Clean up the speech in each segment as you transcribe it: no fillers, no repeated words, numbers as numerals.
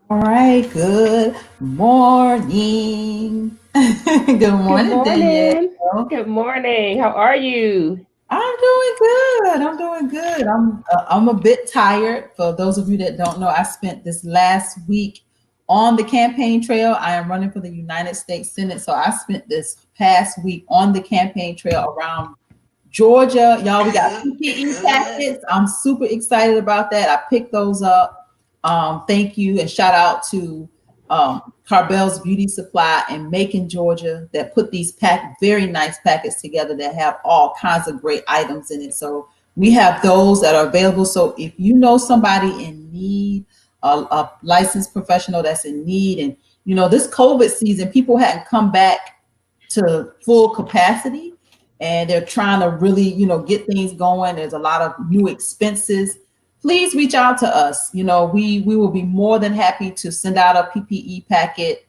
All right, good morning. Good Good morning, Danielle. morning. Good morning. How are you? I'm doing good. I'm doing good. I'm a bit tired. For those of you that don't know, I spent this last week on the campaign trail. I am running for the United States Senate, so I spent this past week on the campaign trail around Georgia. Y'all, we got PPE packets. I'm super excited about that. I picked those up. Thank you and shout out to Carbell's Beauty Supply in Macon, Georgia, that put these very nice packets together that have all kinds of great items in it. So we have those that are available. So if you know somebody in need, a licensed professional that's in need, and this COVID season, people hadn't come back to full capacity and they're trying to really, get things going. There's a lot of new expenses. Please reach out to us. We will be more than happy to send out a PPE packet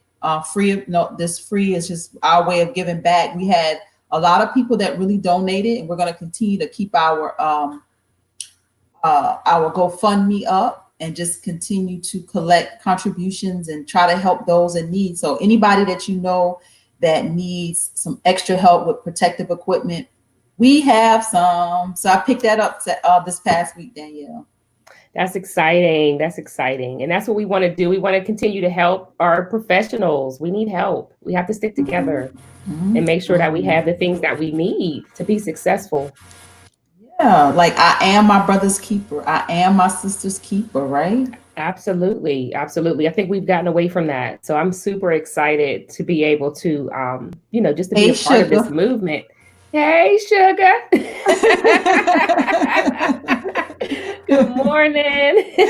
free. No, this free is just our way of giving back. We had a lot of people that really donated, and we're going to continue to keep our GoFundMe up and just continue to collect contributions and try to help those in need. So anybody that you know that needs some extra help with protective equipment, we have some. So I picked that up this past week, Danielle. That's exciting. That's exciting. And that's what we want to do. We want to continue to help our professionals. We need help. We have to stick together and make sure that we have the things that we need to be successful. Yeah, like I am my brother's keeper. I am my sister's keeper, right? Absolutely. Absolutely. I think we've gotten away from that. So I'm super excited to be able to, just to be Hey, a part of this sugar. movement. Hey, sugar. Good morning. Good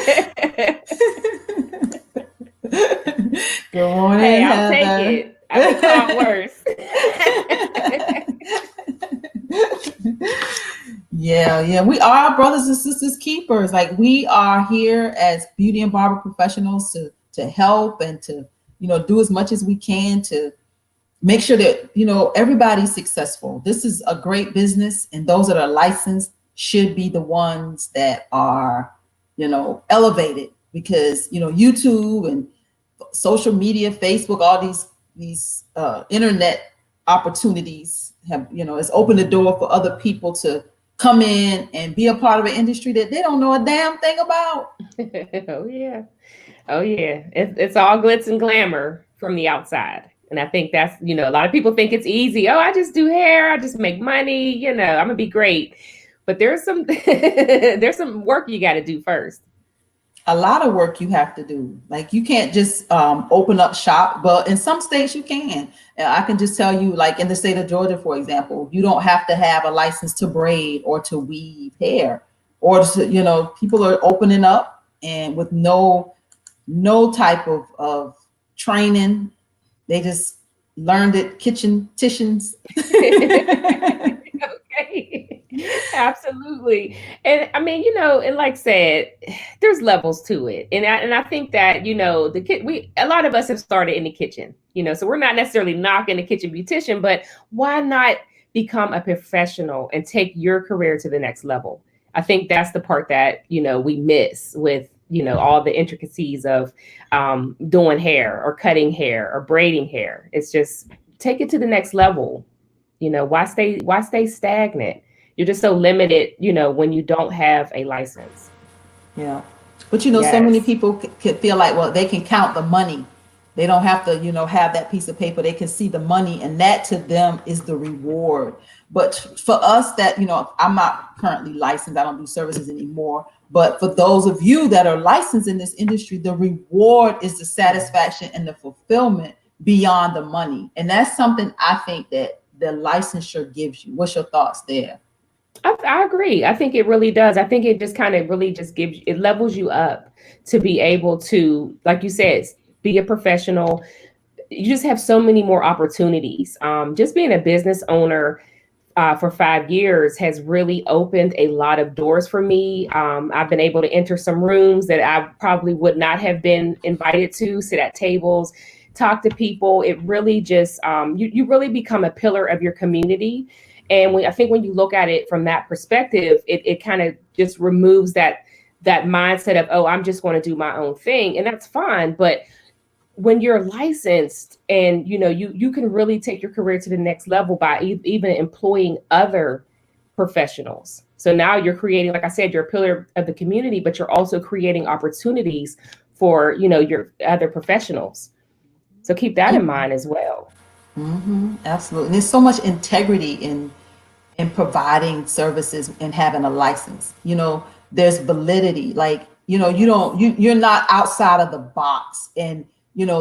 Hey, morning, I'll take Heather. it. I've been called worse. Yeah, yeah. We are brothers and sisters keepers. Like we are here as beauty and barber professionals to help and to, do as much as we can to make sure that, everybody's successful. This is a great business, and those that are licensed should be the ones that are, elevated because, YouTube and social media, Facebook, all these internet opportunities have, it's opened the door for other people to come in and be a part of an industry that they don't know a damn thing about. Oh, yeah. Oh, yeah. It's all glitz and glamour from the outside. And I think that's, a lot of people think it's easy. Oh, I just do hair. I just make money. I'm going to be great. But there's some there's some work you got to do first. A lot of work you have to do. Like you can't just open up shop. But in some states you can. I can just tell you, like in the state of Georgia, for example, you don't have to have a license to braid or to weave hair, or to, people are opening up and with no type of training. They just learned it kitchen titians. Okay. Absolutely. And I mean, and like I said, there's levels to it. And I think that, the kid we a lot of us have started in the kitchen, so we're not necessarily knocking the kitchen beautician, but why not become a professional and take your career to the next level? I think that's the part that, we miss with, all the intricacies of doing hair or cutting hair or braiding hair. It's just take it to the next level. Why stay stagnant? You're just so limited, when you don't have a license. Yeah. But so many Yes. people could feel like, well, they can count the money. They don't have to, have that piece of paper. They can see the money, and that to them is the reward. But for us that, I'm not currently licensed, I don't do services anymore. But for those of you that are licensed in this industry, the reward is the satisfaction and the fulfillment beyond the money. And that's something I think that the licensure gives you. What's your thoughts there? I agree. I think it really does. I think it just kind of really just it levels you up to be able to, like you said, be a professional. You just have so many more opportunities. Just being a business owner for 5 years has really opened a lot of doors for me. I've been able to enter some rooms that I probably would not have been invited to, sit at tables, talk to people. It really just, you really become a pillar of your community. And I think when you look at it from that perspective, it kind of just removes that mindset of, oh, I'm just going to do my own thing, and that's fine. But when you're licensed, and you can really take your career to the next level by even employing other professionals. So now you're creating, like I said, you're a pillar of the community, but you're also creating opportunities for your other professionals. So keep that in mind as well. Absolutely. And there's so much integrity in providing services and having a license. There's validity. Like, you're not outside of the box. And,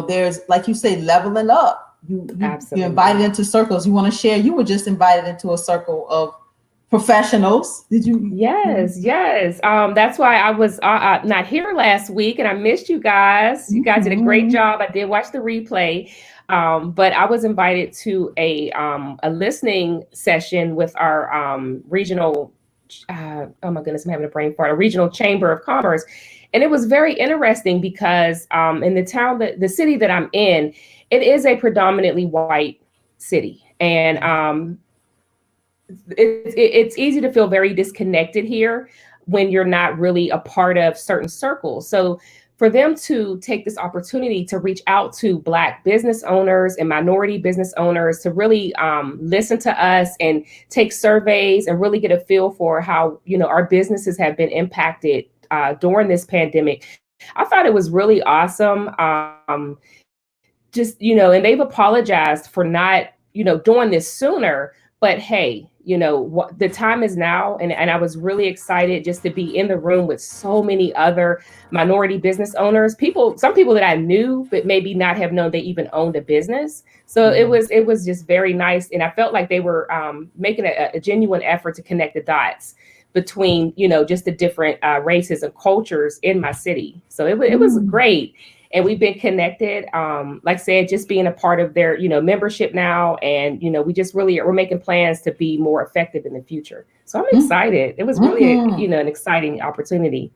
there's, like you say, leveling up. You're invited Absolutely. into circles. You want to share. You were just invited into a circle of professionals. Did you? Yes, yes. That's why I was not here last week, and I missed you guys. You guys did a great Mhm. job. I did watch the replay, but I was invited to a listening session with our regional. Oh my goodness, I'm having a brain fart. A regional chamber of commerce, and it was very interesting because in the town, the city that I'm in, it is a predominantly white city, and it's easy to feel very disconnected here when you're not really a part of certain circles. So for them to take this opportunity to reach out to Black business owners and minority business owners to really listen to us and take surveys and really get a feel for how our businesses have been impacted during this pandemic, I thought it was really awesome. Just and they've apologized for not doing this sooner, but hey, what the time is now, and I was really excited just to be in the room with so many other minority business owners, some people that I knew but maybe not have known they even owned a business. So it was just very nice, and I felt like they were making a genuine effort to connect the dots between just the different races and cultures in my city. So it was Mm. great, and we've been connected. Like I said, just being a part of their membership now, and we just really we're making plans to be more effective in the future. So I'm Mm. excited. It was really Mhm. an exciting opportunity.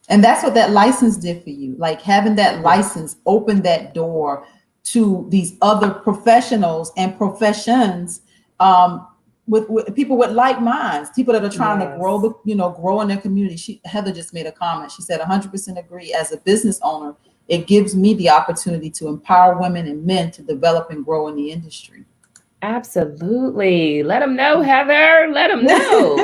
And that's what that license did for you. Like, having that Yes. license opened that door to these other professionals and professions, um, with people with like minds, people that are trying to Yes. grow in their community. Heather just made a comment. She said, 100% agree. As a business owner, it gives me the opportunity to empower women and men to develop and grow in the industry. Absolutely. Let them know, Heather. Let them know.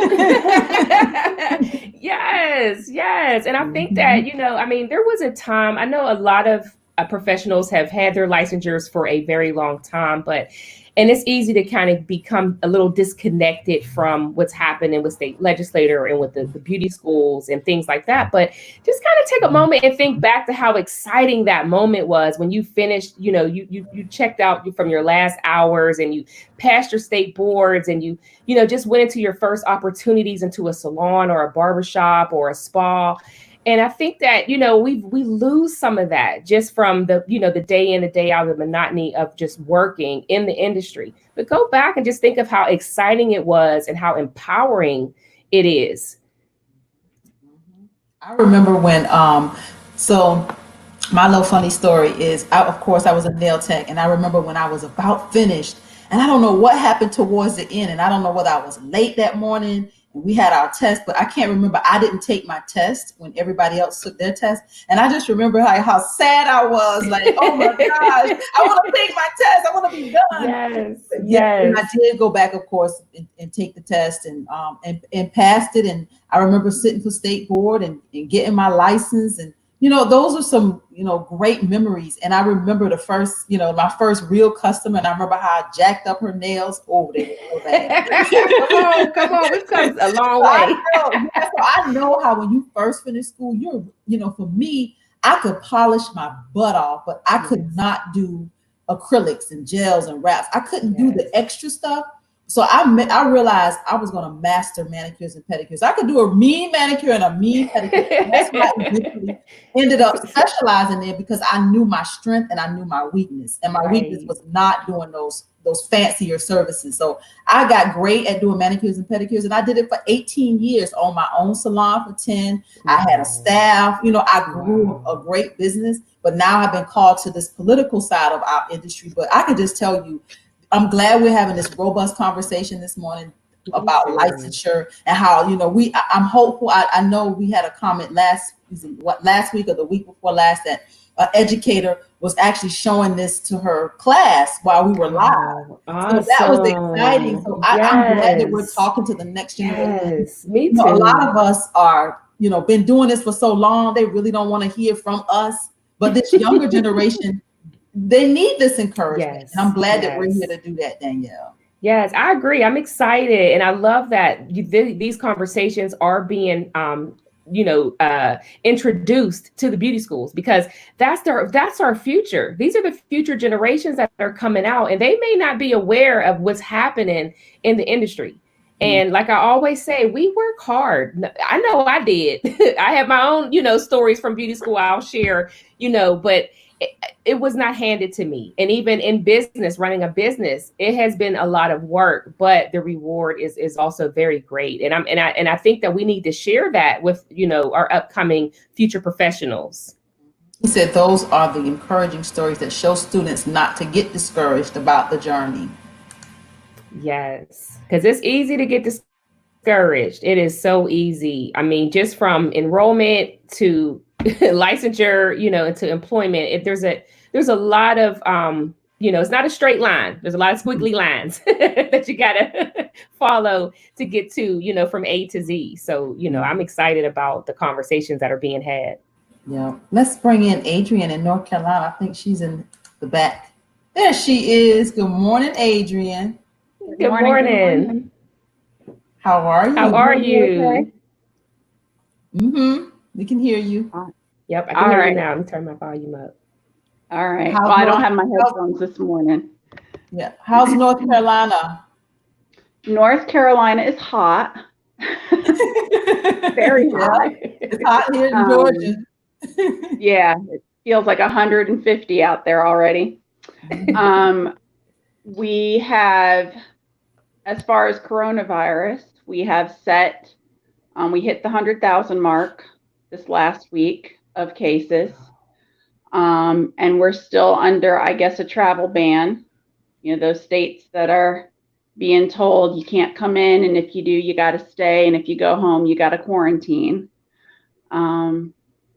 Yes, yes. And I think that, Mhm. I mean, there was a time, I know a lot of professionals have had their licensures for a very long time, and it's easy to kind of become a little disconnected from what's happening with state legislator and with the beauty schools and things like that. But just kind of take a moment and think back to how exciting that moment was when you finished, you checked out from your last hours and you passed your state boards, and you just went into your first opportunities into a salon or a barbershop or a spa. And I think that we lose some of that just from the day in, the day out, the monotony of just working in the industry. But go back and just think of how exciting it was and how empowering it is. I remember when, so my little funny story is, of course, I was a nail tech, and I remember when I was about finished, and I don't know what happened towards the end, and I don't know whether I was late that morning and we had our test, but I can't remember. I didn't take my test when everybody else took their test, and I just remember how sad I was, like, oh my gosh, I want to take my test, I want to be done. Yes, But yeah, and I yes. did go back, of course, and take the test, and passed it. And I remember sitting for state board and getting my license, and those are some great memories. And I remember the first, my first real customer, and I remember how I jacked up her nails. Oh, they were so bad. Come on, come on. We've come a long So I way. know, yeah, so I know how when you first finish school, for me, I could polish my butt off, but I could Yes, not do acrylics and gels and wraps. I couldn't do the yes. extra stuff. So I realized I was going to master manicures and pedicures. I could do a mean manicure and a mean pedicure. And that's why I eventually ended up specializing in, because I knew my strength and I knew my weakness. And my weakness Right. was not doing those fancier services. So I got great at doing manicures and pedicures, and I did it for 18 years on my own salon for 10. I had a Wow. staff, I grew Wow. a great business, but now I've been called to this political side of our industry. But I can just tell you, I'm glad we're having this robust conversation this morning. about licensure and how, I'm hopeful. I know we had a comment last week or the week before last that an educator was actually showing this to her class while we were live. Oh, So that was exciting. So awesome. I'm glad that we're Yes. talking to the next generation. Yes. Me A lot too. of us are, been doing this for so long, they really don't want to hear from us. But this younger generation, they need this encouragement. And I'm Yes. glad that we're here Yes. to do that, Danielle. Yes, I agree. I'm excited, and I love that these conversations are being, introduced to the beauty schools because that's our future. These are the future generations that are coming out, and they may not be aware of what's happening in the industry. Mm. And like I always say, we work hard. I know I did. I have my own, stories from beauty school I'll share, but it, it was not handed to me. And even in business, running a business, it has been a lot of work, but the reward is also very great. And I think that we need to share that with, our upcoming future professionals. He said those are the encouraging stories that show students not to get discouraged about the journey. Yes, because it's easy to get discouraged. It is so easy. I mean, just from enrollment to licensure, into employment. If there's a lot of it's not a straight line. There's a lot of squiggly lines that you gotta follow to get to, from A to Z. So, I'm excited about the conversations that are being had. Yeah. Let's bring in Adrian in North Carolina. I think she's in the back. There she is. Good morning, Adrian. Good Good morning. Good morning. morning. How are How you? are Hear me okay? you? Mm-hmm. We can hear you. Yep, I can All hear you right. now. Let me turn my volume up. All right. How's Well, I don't North have my how's, headphones this morning. yeah. How's North Carolina? North Carolina is hot. Very Yeah. hot. It's hot here in Georgia. Um, yeah, it feels like 150 out there already. Um, we have, as far as coronavirus, we have set, we hit the 100,000 mark this last week of cases. And we're still under, I guess, a travel ban. Those states that are being told you can't come in, and if you do, you got to stay, and if you go home, you got to quarantine.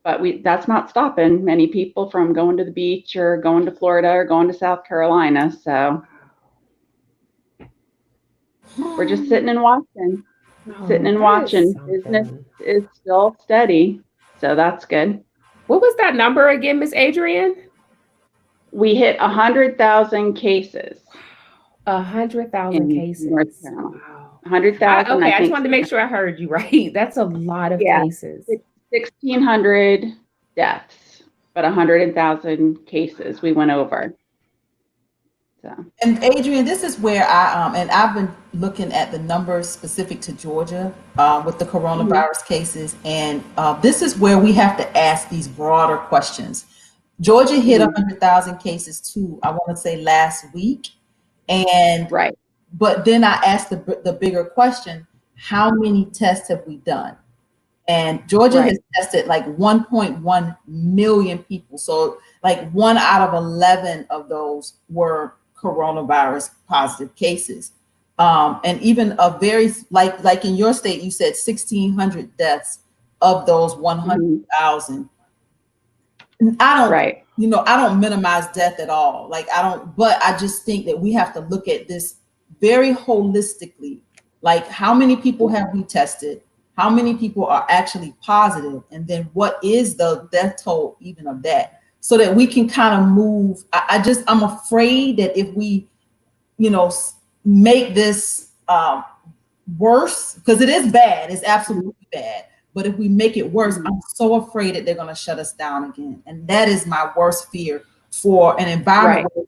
But that's not stopping many people from going to the beach or going to Florida or going to South Carolina. So we're just sitting and watching, sitting Oh, and that is watching. Business something. is still steady. So that's good. What was that number again, Miss Adrian? We hit 100,000 cases 100,000 in North cases. Carolina. Wow. 100,000, Okay, I I just think. wanted to make sure I heard you right. That's a lot of Yeah, cases. 1,600 deaths, but 100,000 cases we went over. So, And Adrian, this is where and I've been looking at the numbers specific to Georgia with the mhm, coronavirus cases, and this is where we have to ask these broader questions. Georgia hit mhm, 100,000 cases too, I want to say last week, and right, but then I asked the bigger question: how many tests have we done? And Georgia right, has tested like 1.1 million people. So like 1 out of 11 of those were coronavirus positive cases. And even a very like in your state, you said 1,600 deaths of those mhm, 100,000. I don't, right, I don't minimize death at all. Like I don't, but I just think that we have to look at this very holistically. Like how many people mhm, have we tested? How many people are actually positive? And then what is the death toll even of that? So that we can kind of move. I'm afraid that if we, make this worse, because it is bad, it's mhm, absolutely bad. But if we make it worse, mhm, I'm so afraid that they're going to shut us down again. And that is my worst fear for an environment right, where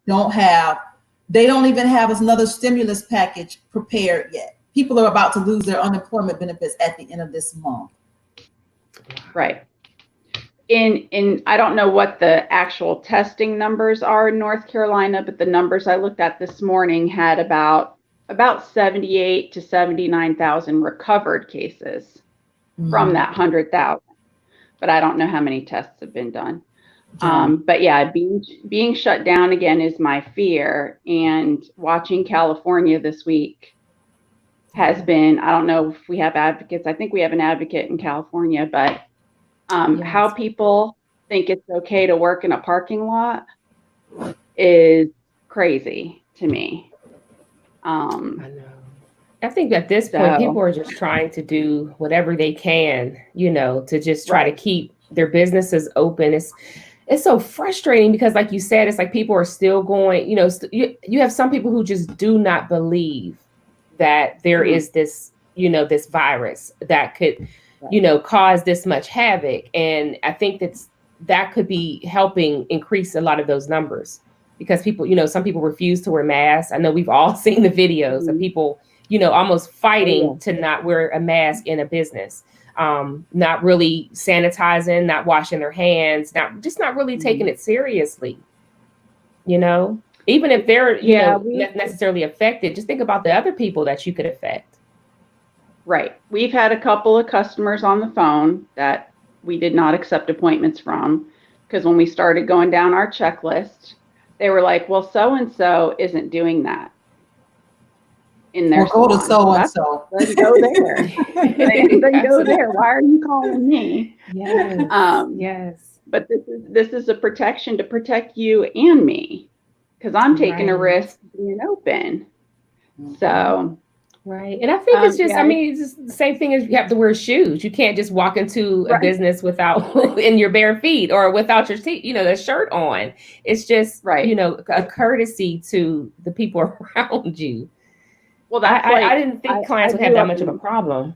they don't even have another stimulus package prepared yet. People are about to lose their unemployment benefits at the end of this month. right. In I don't know what the actual testing numbers are in North Carolina, but the numbers I looked at this morning had about 78 to 79,000 recovered cases from Mhm. that 100,000. But I don't know how many tests have been done. Yeah. But yeah, being shut down again is my fear. And watching California this week, has been, I don't know if we have advocates. I think we have an advocate in California, but how people think it's okay to work in a parking lot is crazy to me. I know. I think at this point, people are just trying to do whatever they can, to just try to keep their businesses open. It's so frustrating because, like you said, it's like people are still going, you have some people who just do not believe that there is this, this virus that could, cause this much havoc. And I think that could be helping increase a lot of those numbers because people, some people refuse to wear masks. I know we've all seen the videos of people, almost fighting to not wear a mask in a business. Not really sanitizing, not washing their hands, not really taking it seriously. Even if they're necessarily affected, just think about the other people that you could affect. Right. We've had a couple of customers on the phone that we did not accept appointments from because when we started going down our checklist, they were like, "Well, so and so isn't doing that." In their go to so and so. Then go there. Then go there. Why are you calling me? Yes. Yes. But this is a protection to protect you and me because I'm taking a risk being open. So. Right. And I think it's just, it's just the same thing as you have to wear shoes. You can't just walk into a business without in your bare feet or without your the shirt on. It's just, a courtesy to the people around you. Well, that's I didn't think clients would have that much of a problem.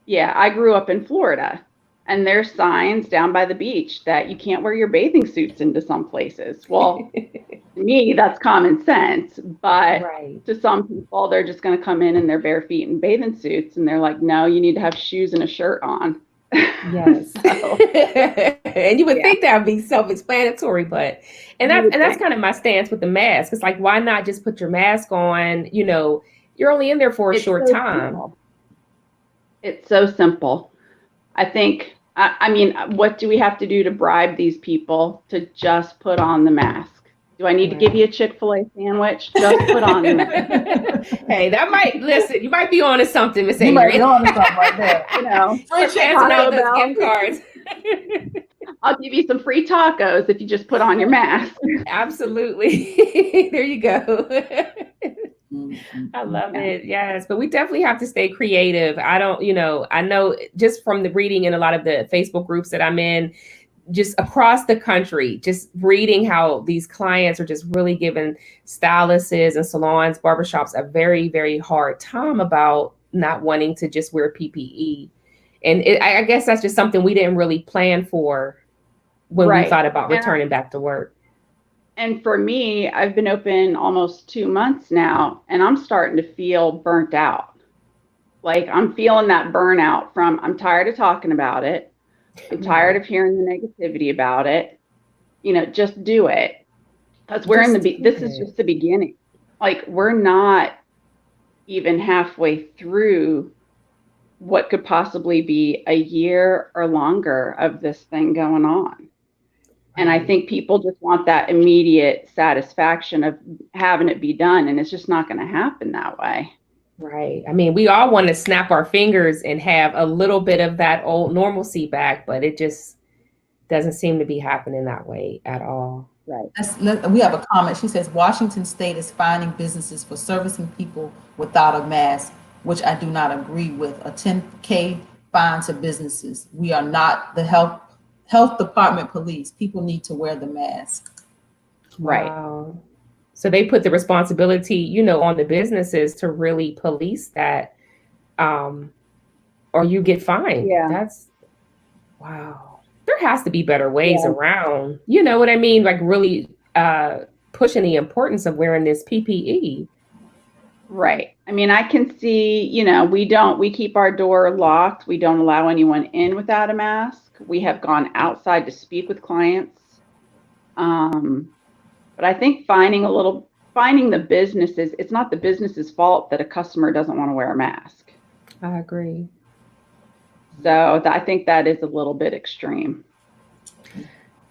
Yeah, I grew up in Florida, and there's signs down by the beach that you can't wear your bathing suits into some places. Well, to me, that's common sense, but to some people, they're just going to come in their bare feet and bathing suits, and they're like, "No, you need to have shoes and a shirt on." Yes. And you would think that would be self-explanatory, but that's kind of my stance with the mask. It's like, why not just put your mask on? You're only in there for a short time. Simple. It's so simple. I think, what do we have to do to bribe these people to just put on the mask? Do I need to give you a Chick-fil-A sandwich? Just put on the mask. Hey, you might be on to something, Miss Adrian. You might be on to something right there. Free out those gift cards. I'll give you some free tacos if you just put on your mask. Absolutely. There you go. I love it. Yes. But we definitely have to stay creative. I know just from the reading in a lot of the Facebook groups that I'm in, just across the country, just reading how these clients are just really giving stylists and salons, barbershops a very, very hard time about not wanting to just wear PPE. And I guess that's just something we didn't really plan for when we thought about returning back to work. And for me, I've been open almost 2 months now, and I'm starting to feel burnt out. Like I'm feeling that burnout from, I'm tired of talking about it. I'm tired of hearing the negativity about it. Just do it. Because this is just the beginning. Like we're not even halfway through what could possibly be a year or longer of this thing going on. And I think people just want that immediate satisfaction of having it be done. And it's just not going to happen that way. Right. I mean, we all want to snap our fingers and have a little bit of that old normalcy back, but it just doesn't seem to be happening that way at all. Right. We have a comment. She says, Washington State is fining businesses for servicing people without a mask, which I do not agree with. A $10,000 fine to businesses. We are not the health department police. People need to wear the mask. Right. Wow. So they put the responsibility, on the businesses to really police that, or you get fined. Yeah. That's, wow. There has to be better ways around, you know what I mean? Like really pushing the importance of wearing this PPE. Right. I mean, I can see, we keep our door locked. We don't allow anyone in without a mask. We have gone outside to speak with clients. But I think finding the businesses, it's not the business's fault that a customer doesn't want to wear a mask. I agree. So I think that is a little bit extreme.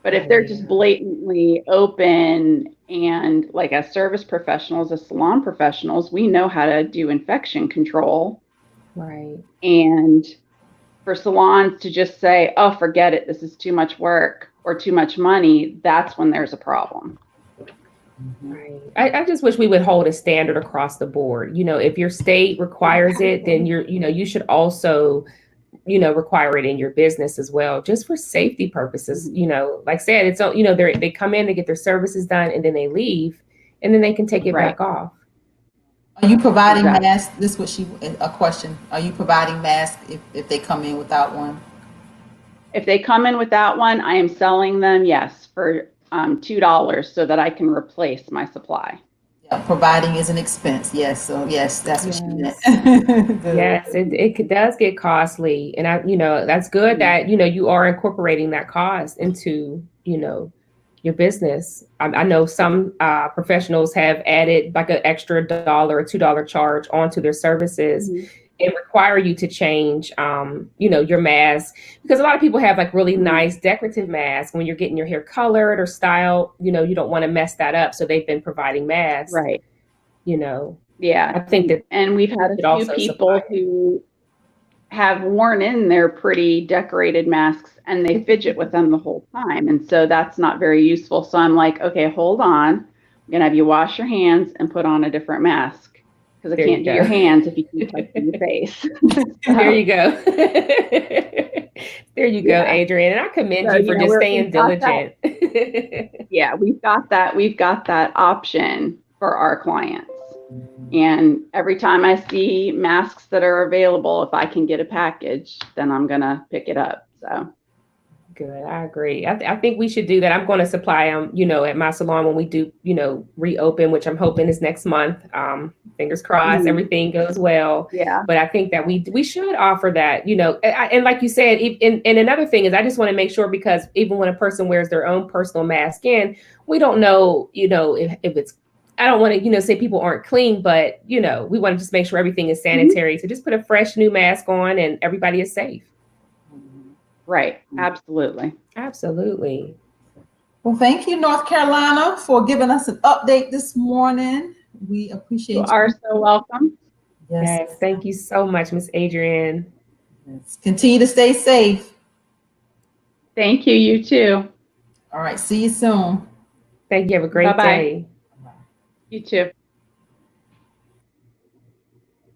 But if they're just blatantly open and like as service professionals, as salon professionals, we know how to do infection control. Right. And for salons to just say, oh, forget it, this is too much work or too much money, that's when there's a problem. Right. I just wish we would hold a standard across the board. You know, if your state requires it, then you should also, require it in your business as well, just for safety purposes. You know, like I said, it's, they come in to get their services done and then they leave and then they can take it back off. Are you providing masks? This was a question. Are you providing masks if they come in without one? If they come in without one, I am selling them, yes, for $2 so that I can replace my supply. Yeah, providing is an expense. Yes. So yes, that's what she meant. Yes, it does get costly. And that's good that, you are incorporating that cost into, your business. I know some professionals have added like an extra $1 or $2 charge onto their services and require you to change, your mask, because a lot of people have like really nice decorative masks. When you're getting your hair colored or styled, you don't want to mess that up. So they've been providing masks, right? Yeah, I think that, and we've had a few people who have worn in their pretty decorated masks and they fidget with them the whole time. And so that's not very useful. So I'm like, okay, hold on. I'm going to have you wash your hands and put on a different mask because I can't do your hands if you keep touching your face. So, there you go. There you go, Adrienne. And I commend you for just staying diligent. Yeah, we've got that option for our clients. And every time I see masks that are available, if I can get a package, then I'm going to pick it up. So good. I agree. I think we should do that. I'm going to supply them, at my salon when we do, reopen, which I'm hoping is next month. Fingers crossed, everything goes well. Yeah. But I think that we should offer that, and like you said, and another thing is I just want to make sure, because even when a person wears their own personal mask in, we don't know, if it's, I don't want to, say people aren't clean, but, we want to just make sure everything is sanitary. So just put a fresh new mask on and everybody is safe. Right. Absolutely. Absolutely. Well, thank you, North Carolina, for giving us an update this morning. We appreciate you. You are so welcome. Yes. Thank you so much, Miss Adrienne. Yes. Continue to stay safe. Thank you. You too. All right. See you soon. Thank you. Have a great day. You too.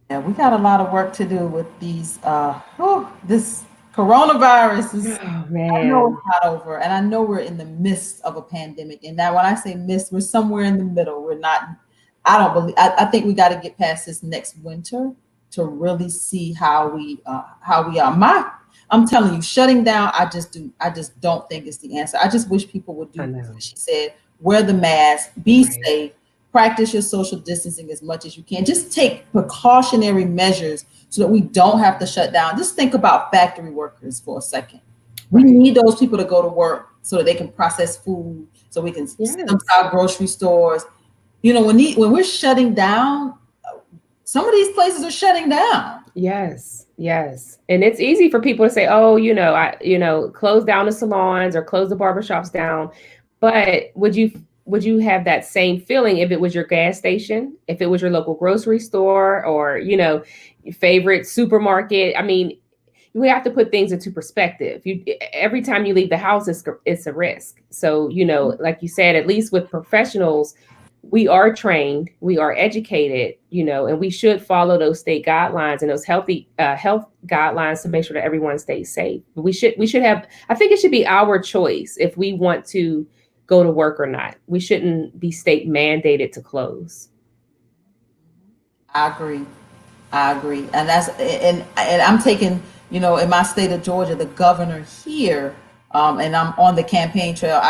Yeah, we got a lot of work to do with these. This coronavirus is. Oh, man. I know it's not over, and I know we're in the midst of a pandemic. And now, when I say midst, we're somewhere in the middle. We're not. I think we got to get past this next winter to really see how we are. I'm telling you, shutting down. I just don't think it's the answer. I just wish people would do what she said: wear the mask, be safe. Practice your social distancing as much as you can. Just take precautionary measures so that we don't have to shut down. Just think about factory workers for a second. We need those people to go to work so that they can process food, so we can send them to our grocery stores. When we're shutting down, some of these places are shutting down. Yes. And it's easy for people to say, oh, close down the salons or close the barbershops down. But would you have that same feeling if it was your gas station, if it was your local grocery store, or, your favorite supermarket? I mean, we have to put things into perspective. Every time you leave the house, it's a risk. So, like you said, at least with professionals, we are trained, we are educated, and we should follow those state guidelines and those health guidelines to make sure that everyone stays safe. But we should have, I think it should be our choice if we want to go to work or not. We shouldn't be state mandated to close. I agree. And and I'm taking, in my state of Georgia, the governor here, and I'm on the campaign trail.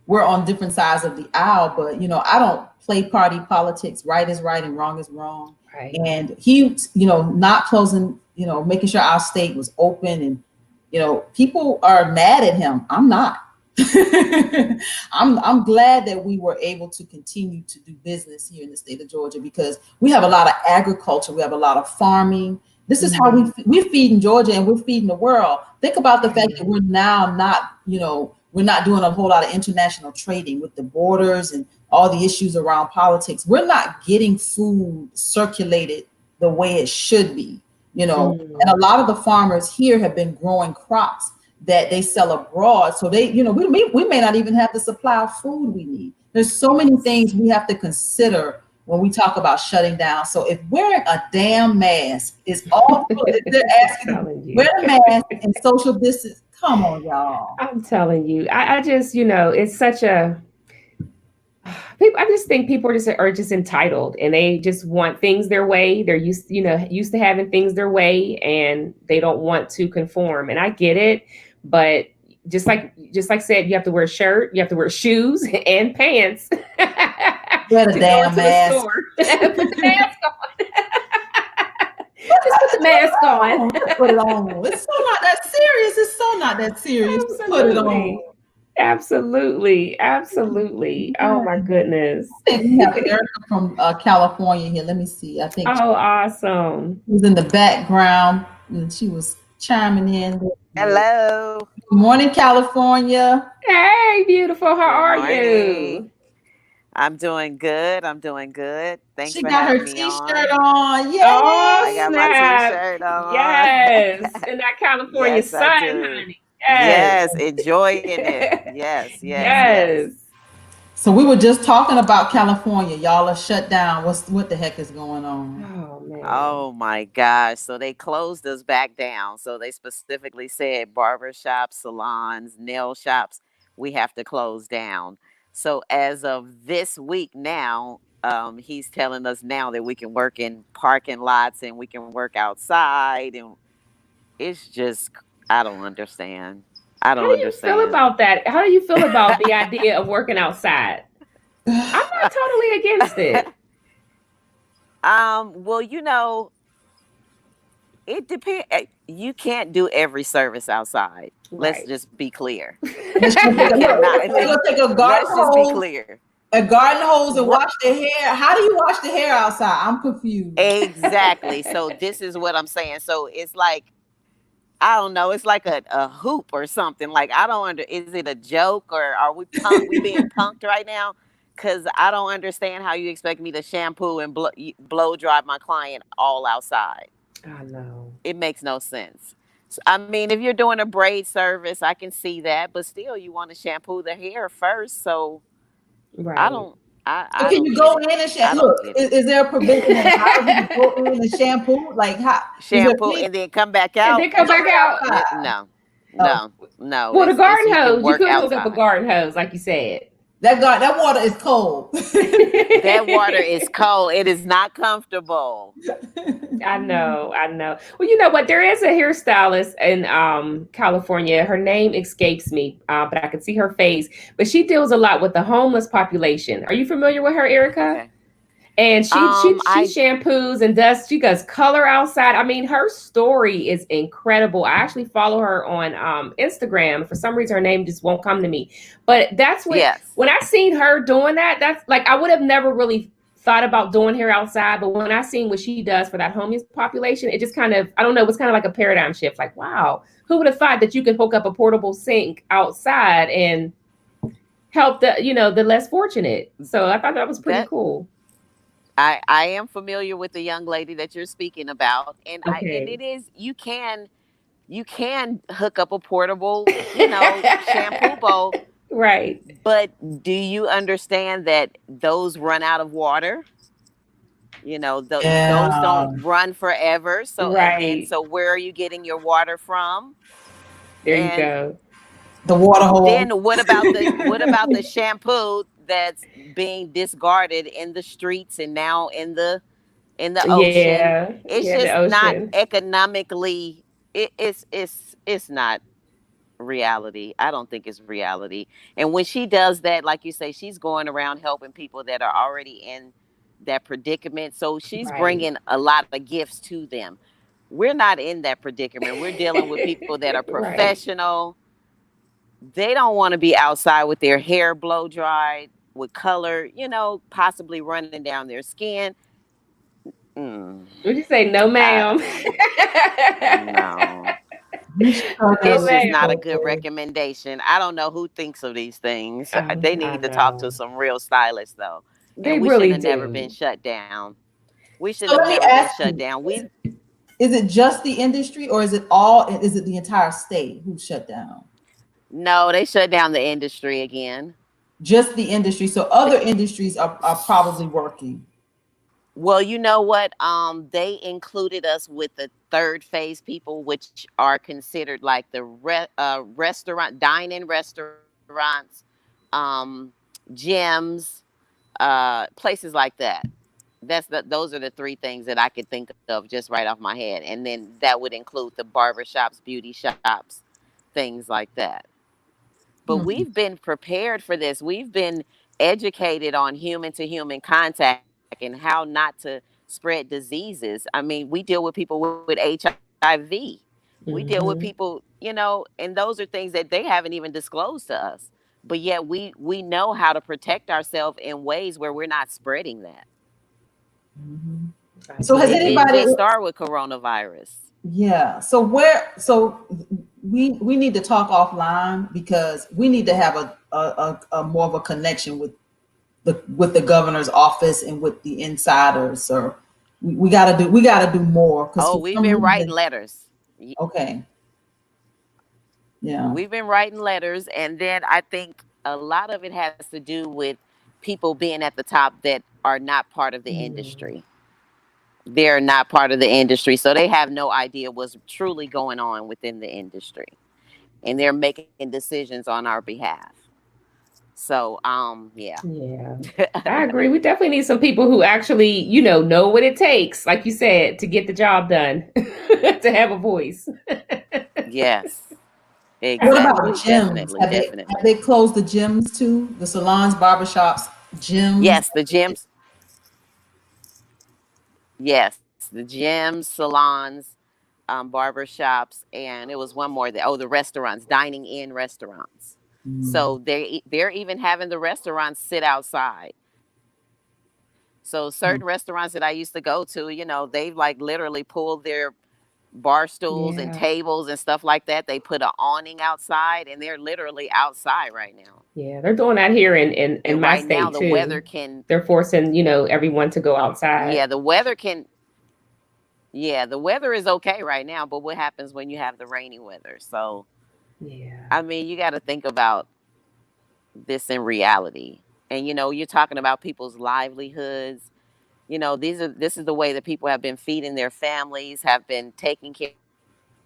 We're on different sides of the aisle, but I don't play party politics. Right is right and wrong is wrong. Right. And he, not closing, making sure our state was open, and people are mad at him. I'm not. I'm glad that we were able to continue to do business here in the state of Georgia, because we have a lot of agriculture, we have a lot of farming. This is how we're feeding Georgia, and we're feeding the world. Think about the fact that we're now not, we're not doing a whole lot of international trading with the borders and all the issues around politics. We're not getting food circulated the way it should be, you know. And a Mm. lot of the farmers here have been growing crops that they sell abroad. So they, you know, we may not even have the supply of food we need. There's so many things we have to consider when we talk about shutting down. So if wearing a damn mask is all, if they're I'm asking you, telling wear you. a mask and social distance, come on, y'all. I'm telling you. I just, it's such a people. I just think people are just entitled, and they just want things their way. They're used to having things their way, and they don't want to conform. And I get it, but just like said, you have to wear a shirt, you have to wear shoes and pants Wear the to go damn into the mask. store. Put the mask on. Just put the mask on. Just put it on. It's so not that serious. It's so not that serious. Just put it on. Absolutely. Absolutely. Absolutely. Oh my goodness. I think we have Erica from California here. Let me see. I think Oh, awesome. she was in the background and she was chiming in. Good Hello. morning, California. Hey, beautiful. How Good are morning. you? I'm doing good. I'm doing good. Thanks She for got her having me t-shirt on. on. Oh, I got Yay! my snap. t-shirt on. Yes. In that California Yes, I sun, do. honey. Yes. Yes, enjoying it. Yes, yes, yes. Yes. So we were just talking about California. Y'all are shut down. What the heck is going on? Oh, man. Oh my gosh. So they closed us back down. So they specifically said barber shops, salons, nail shops, we have to close down. So as of this week now, he's telling us now that we can work in parking lots and we can work outside. And it's just, I don't understand. I How don't do you feel understand. about that? How do you feel about the idea of working outside? I'm not totally against it. Well, it depends. You can't do every service outside. Let's Right. just be clear. Unless you're You gonna take cannot. you're gonna take Let's just be clear. a garden hose and Right. wash their hair. How do you wash the hair outside? I'm confused. Exactly. So this is what I'm saying. So it's like I don't know. It's like a hoop or something. Like I don't under. Is it a joke or are we we being punked right now? Because I don't understand how you expect me to shampoo and blow dry my client all outside. I know. It makes no sense. I mean, if you're doing a braid service, I can see that, but still, you want to shampoo the hair first. So I Right. don't, I, So I can don't you get go it. in and I shampoo? don't Look, get it. is there a provision that allows you to go in and shampoo? Like how is there Shampoo and then come back And out. then come back out. No, Oh, no, no. Well, the It's garden you can hose, you work could hook up a outside. garden hose, like you said. that water is cold. That water is cold. It is not comfortable. I know, I know. Well, you know what? There is a hairstylist in California. Her name escapes me, but I can see her face. But she deals a lot with the homeless population. Are you familiar with her, Erica? Okay. And she I shampoos and she does color outside. I mean, her story is incredible. I actually follow her on Instagram. For some reason, her name just won't come to me. But that's yes. when I seen her doing that. That's like I would have never really thought about doing hair outside. But when I seen what she does for that homeless population, it just kind of I don't know. It was kind of like a paradigm shift. Like, wow, who would have thought that you could hook up a portable sink outside and help the less fortunate? So I thought that was pretty That cool. I am familiar with the young lady that you're speaking about, and it Okay. is you can hook up a portable, shampoo bowl, Right. but do you understand that those run out of water? Those Yeah, don't run forever. So and then Right. so where are you getting your water from? There you And go. the water hole. then what about the shampoo that's being discarded in the streets and now in the ocean? Yeah. It's Yeah, the just not ocean. economically. It's not reality. I don't think it's reality. And when she does that, like you say, she's going around helping people that are already in that predicament. So she's Right. bringing a lot of gifts to them. We're not in that predicament. We're dealing with people that are Right. professional. They don't want to be outside with their hair blow dried, with color, possibly running down their skin. Mm, Would you say no, I, ma'am? no. You shut Oh down It's your just man. not a store good for recommendation. I don't know who thinks of these things. They I need to talk to know. some real stylists though. They And we should really have never been do. shut down. We should So have let me never been ask shut you, down. We is it just the industry or is it all, is it the entire state who shut down? No, they shut down the industry again. Just the industry. So other industries are probably working. Well, you know what? They included us with the third phase people, which are considered like the restaurant, dine-in restaurants, um, gyms, places like that. Those are the three things that I could think of just right off my head, and then that would include the barber shops, beauty shops, things like that. But Hmm. we've been prepared for this. We've been educated on human to human contact and how not to spread diseases. I mean, we deal with people with HIV. We deal with people, Hmm. and those are things that they haven't even disclosed to us. But yet we know how to protect ourselves in ways where we're not spreading that. Hmm. I So has It believe didn't it. anybody? just start with coronavirus. Yeah. So where? So we need to talk offline because we need to have a more of a connection with the governor's office and with the insiders. So we got to do more because Oh, for we've some been writing reason. letters. Okay. Yeah. We've been writing letters, and then I think a lot of it has to do with people being at the top that are not part of the Mm. industry. They're not part of the industry, so they have no idea what's truly going on within the industry, and they're making decisions on our behalf. So, yeah. Yeah. I agree. We definitely need some people who actually, know what it takes, like you said, to get the job done, to have a voice. Yes, What about exactly. gyms? Definitely, Have definitely. they closed the gyms too? The salons, barbershops, gyms. Yes, the gyms. Yes, the gyms, salons, barber shops, and it was one more. The restaurants, dining in restaurants. Mm. So they're even having the restaurants sit outside. So certain restaurants that I used to go to, they've like literally pulled their bar stools and Yeah. tables and stuff like that. They put an awning outside, and they're literally outside right now. Yeah. They're doing that here in And my right now state the weather too. can, They're forcing, everyone to go outside. yeah, the weather can, yeah, the weather is okay right now. But what happens when you have the rainy weather? So Yeah. I mean, you got to think about this in reality. And you're talking about people's livelihoods. This is the way that people have been feeding their families, have been taking care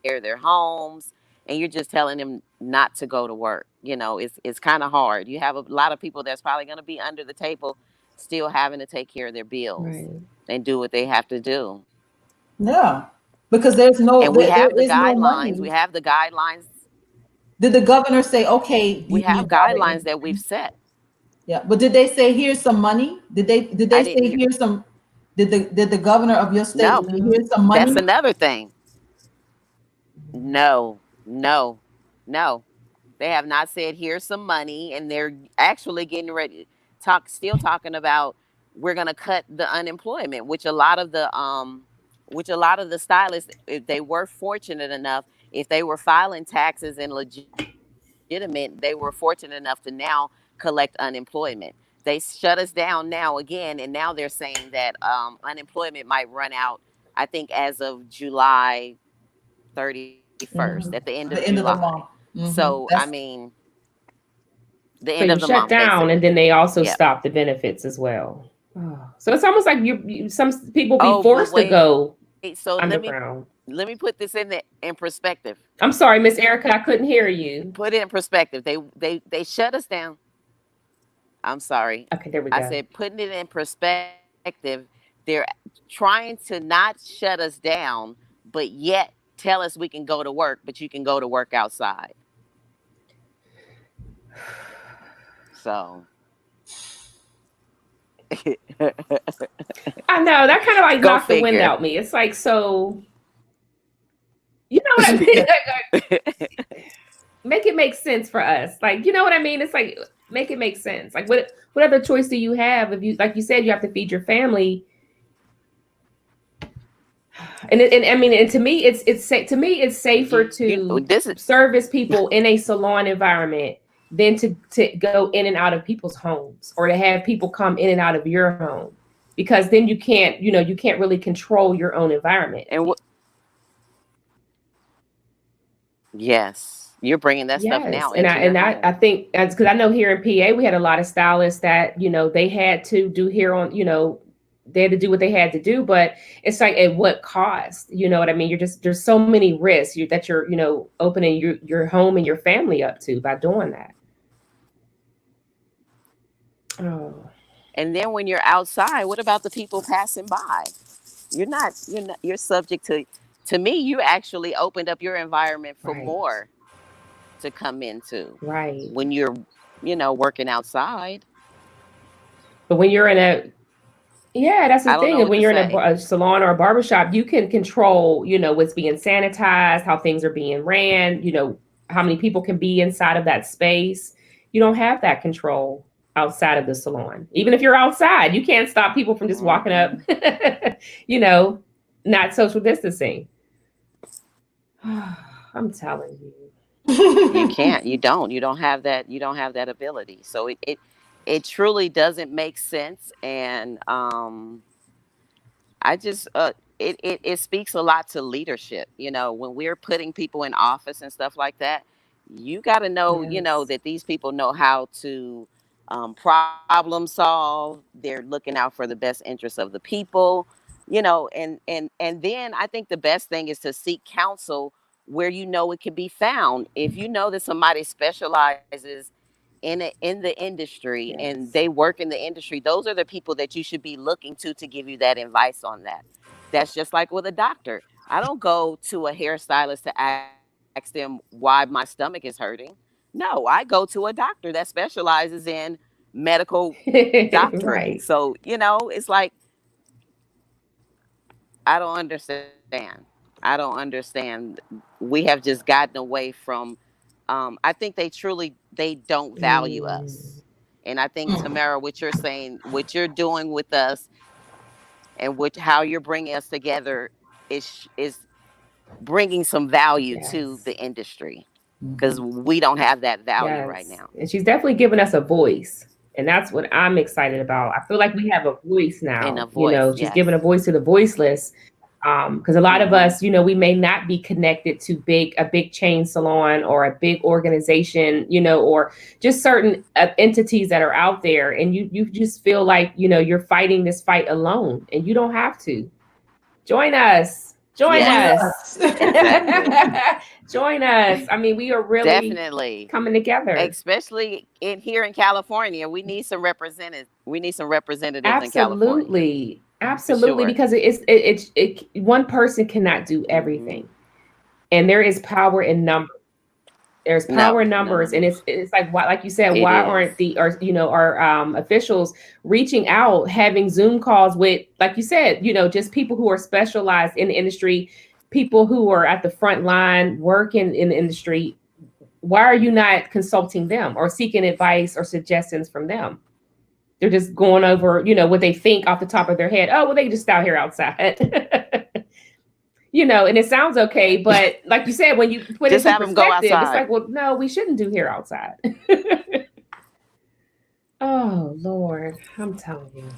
of their homes, and you're just telling them not to go to work. It's kind of hard. You have a lot of people that's probably going to be under the table still having to take care of their bills Right. and do what they have to do. Yeah, because And we have there the is no guidelines. We money. have the guidelines. Did the governor say, okay, We you have need all the guidelines that we've industry? set. Yeah, but did they say here's some money? Did they I didn't say hear. here's some? Did the governor of your state No, say No. here's some that's money? another thing. No, no, no. They have not said here's some money, and they're actually getting ready still talking about we're going to cut the unemployment, which a lot of the stylists, if they were fortunate enough, if they were filing taxes and legitimate, they were fortunate enough to now collect unemployment. They shut us down now again, and now they're saying that unemployment might run out, I think, as of July 31st, at the end of Hmm. The July. end of the month. So, I Hmm. mean, That's the end of the So month, you shut down, basically. and then they also Yep. stop the benefits as well. Oh. So it's almost like some people be Oh, but forced to wait. go So underground. let me put this in perspective. I'm sorry, Miss Erica, I couldn't hear you. Put it in perspective. They shut us down. I'm sorry. Okay, there we I go. said putting it in perspective. They're trying to not shut us down, but yet tell us we can go to work, but you can go to work outside. So I know that kind of like go knocked the wind figure. out me. It's like, so you know what I mean? Make it make sense for us. Like, you know what I mean? It's like make it make sense. Like what other choice do you have if you, like you said, you have to feed your family? And I mean, and to me, to me, it's safer to this is service people in a salon environment than to go in and out of people's homes, or to have people come in and out of your home, because then you can't, you can't really control your own environment. and yes, you're bringing that stuff Yes, now into your I home. think that's because I know here in PA we had a lot of stylists that they had to do hair on, they had to do what they had to do, but it's like at what cost? You know what I mean? There's so many risks that you're opening your home and your family up to by doing that. Oh, And then when you're outside, what about the people passing by? You're subject to me, you actually opened up your environment for right, more to come into right. when you're, working outside. But when you're in a Yeah, that's the I don't thing. know And what when to you're in say. a salon or a barbershop, you can control, what's being sanitized, how things are being ran, how many people can be inside of that space. You don't have that control outside of the salon. Even if you're outside, you can't stop people from just walking up, Hmm. you know, not social distancing. I'm telling you. You can't. You don't have that. You don't have that ability. So it truly doesn't make sense. And I just it speaks a lot to leadership. When we're putting people in office and stuff like that, you got to know, Yes. that these people know how to problem solve. They're looking out for the best interests of the people. And then I think the best thing is to seek counsel where it can be found. If you know that somebody specializes in the industry and Yes. they work in the industry, those are the people that you should be looking to give you that advice on that. That's just like with a doctor. I don't go to a hairstylist to ask them why my stomach is hurting. No, I go to a doctor that specializes in medical doctoring. Right. So, it's like, I don't understand. I don't understand. We have just gotten away from I think they don't value Mm, us. And I think, Tamara, what you're saying, what you're doing with us, and how you're bringing us together is bringing some value to yes. the industry, because we don't have that value right Yes. now. And she's definitely given us a voice. And that's what I'm excited about. I feel like we have a voice And now. a voice, She's yes. given a voice to the voiceless. Because a lot of Hmm. us, we may not be connected to a big chain salon or a big organization, or just certain entities that are out there, and you just feel like you're fighting this fight alone, and you don't have to. Join us. Join Join Yes, us. us. exactly. Join us. I mean, we are really Definitely. coming together. Especially here in California, we need some represented. We need some representatives in California Absolutely. for Absolutely. sure. Because one person cannot do Hmm. everything. And there is power in numbers. There's power No, in no, no, numbers, and no. it's like, why, like you said, It why is. aren't our officials reaching out, having Zoom calls with, like you said, just people who are specialized in the industry, people who are at the front line working in the industry. Why are you not consulting them or seeking advice or suggestions from them? They're just going over, what they think off the top of their head. Oh, well, they just out here outside. And it sounds okay, but like you said, when you put Just into have them go perspective, it's outside. like, well, no, we shouldn't do hair outside. Oh Lord, I'm telling you.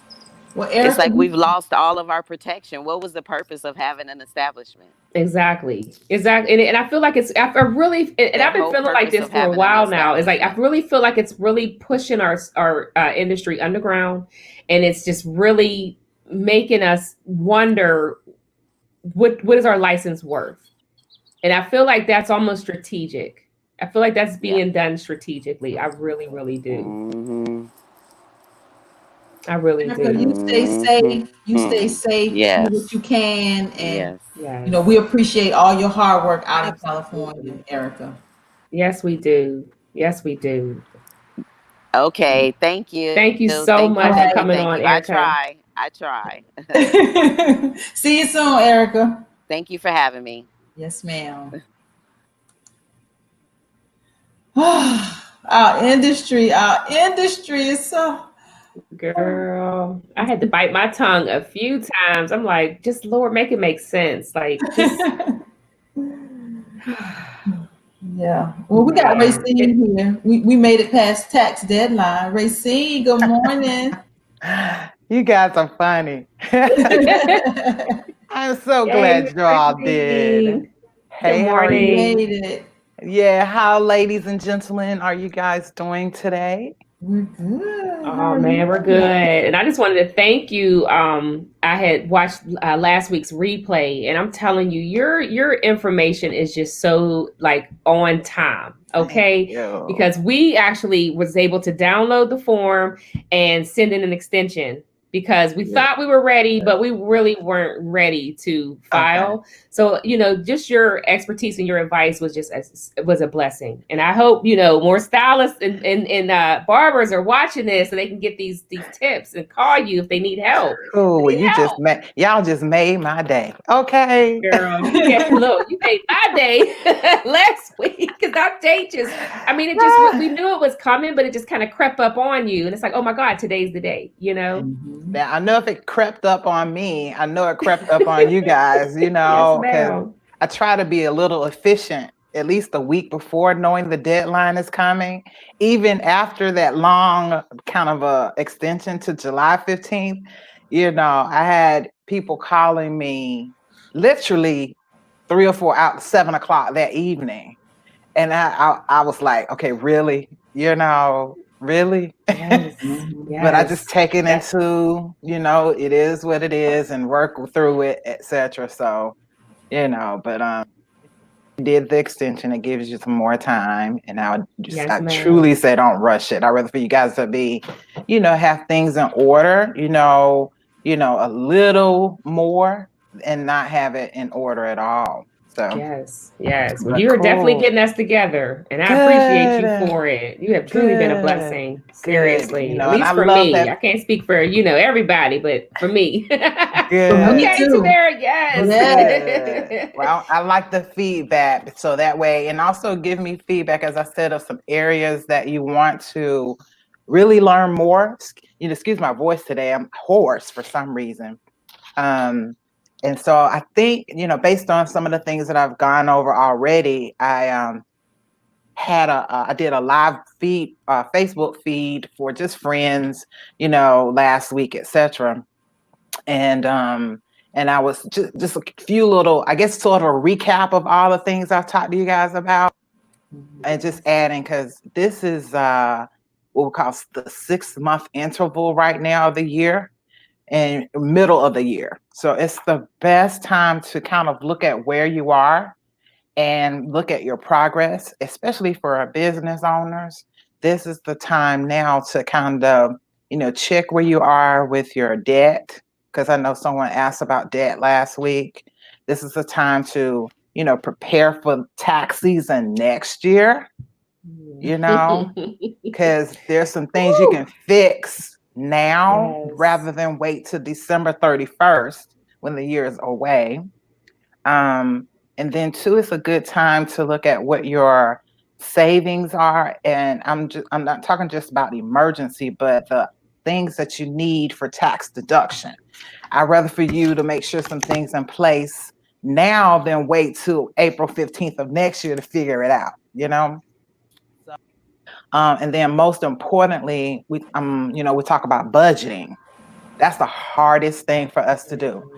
Well, It's Erica, like we've lost all of our protection. What was the purpose of having an establishment? Exactly. Exactly. And I feel like I really, and That I've been whole feeling like purpose this of for a having an while now. It's like, I establishment. really feel like it's really pushing our industry underground. And it's just really making us wonder what is our license worth? And I feel like that's almost strategic. I feel like that's Yeah. being done strategically. I really, really do. Hmm. I really Erica, do. you stay safe. You stay Hmm. safe. Do what you Yes. can, and Yes. we Yes. appreciate all your hard work out in Absolutely. California, Erica. Yes, we do. Yes, we do. Okay. Thank you. Thank you Thank you. so Thank you. All much for Thank you. right. coming I on, try. Erica. I try. See you soon, Erica. Thank you for having me. Yes, ma'am. Our industry is so. Girl, I had to bite my tongue a few times. I'm like, just Lord, make it make sense. Like, just Yeah. Well, we got man. Racine here. We made it past tax deadline. Racine, good morning. You guys are funny. I'm so Yay, Miss glad you all did. Racine. Good Hey, how are We you? morning. made it. Yeah, how, ladies and gentlemen, are you guys doing today? We're good. How Oh are man, we're you? good. And I just wanted to thank you. I had watched last week's replay, and I'm telling you, your information is just so like on time. Thank Okay, you. because we actually was able to download the form and send in an extension because we Yeah. thought we were ready, but we really weren't ready to Okay. file. So just your expertise and your advice was a blessing. And I hope more stylists and barbers are watching this so they can get these tips and call you if they need help. Cool. They Well, need help. y'all just made my day. Okay. Girl, you made my day last week because our day just, I mean, we knew it was coming, but it just kind of crept up on you. And it's like, oh my God, today's the day, Mhm. Now, I know if it crept up on me, I know it crept up on you guys, Yes, because ma'am. I try to be a little efficient at least a week before knowing the deadline is coming. Even after that long kind of a extension to July 15th, I had people calling me literally 3 or 4 out 7 o'clock that evening. And I was like, okay, really? Really? Yes, Mhm. But I just yes. take it That, into, it is what it is and work through it, etc. So, but did the extension, it gives you some more time. And yes, I ma'am. truly say don't rush it. I'd rather for you guys to be, have things in order, a little more and not have it in order at all. So, Yes, yes. Well, but you are definitely cool. getting us together, and I appreciate you Good. for it. You have truly been a Good. blessing, Good. seriously. At And I least for love me. that. I can't speak for everybody, but for me. For me Good. Okay, too. Tamara. Yes. Yes. Good. Well, I like the feedback. So that way, and also give me feedback, as I said, of some areas that you want to really learn more. Excuse my voice today. I'm hoarse for some reason. And so I think, based on some of the things that I've gone over already, I did a live feed, Facebook feed for just friends, last week, etc. And I was just a few little, I guess, sort of a recap of all the things I've talked to you guys about, and just adding, because this is what we call the 6 month interval right now of the year and middle of the year. So it's the best time to kind of look at where you are and look at your progress, especially for our business owners. This is the time now to kind of, check where you are with your debt, because I know someone asked about debt last week. This is the time to, prepare for tax season next year, because there's some things you Woo. can fix now Yes. rather than wait till December 31st when the year is away. And then two, it's a good time to look at what your savings are. And I'm not talking just about emergency, but the things that you need for tax deduction. I'd rather for you to make sure some things in place now than wait till April 15th of next year to figure it out. So, and then most importantly, we talk about budgeting. That's the hardest thing for us to do.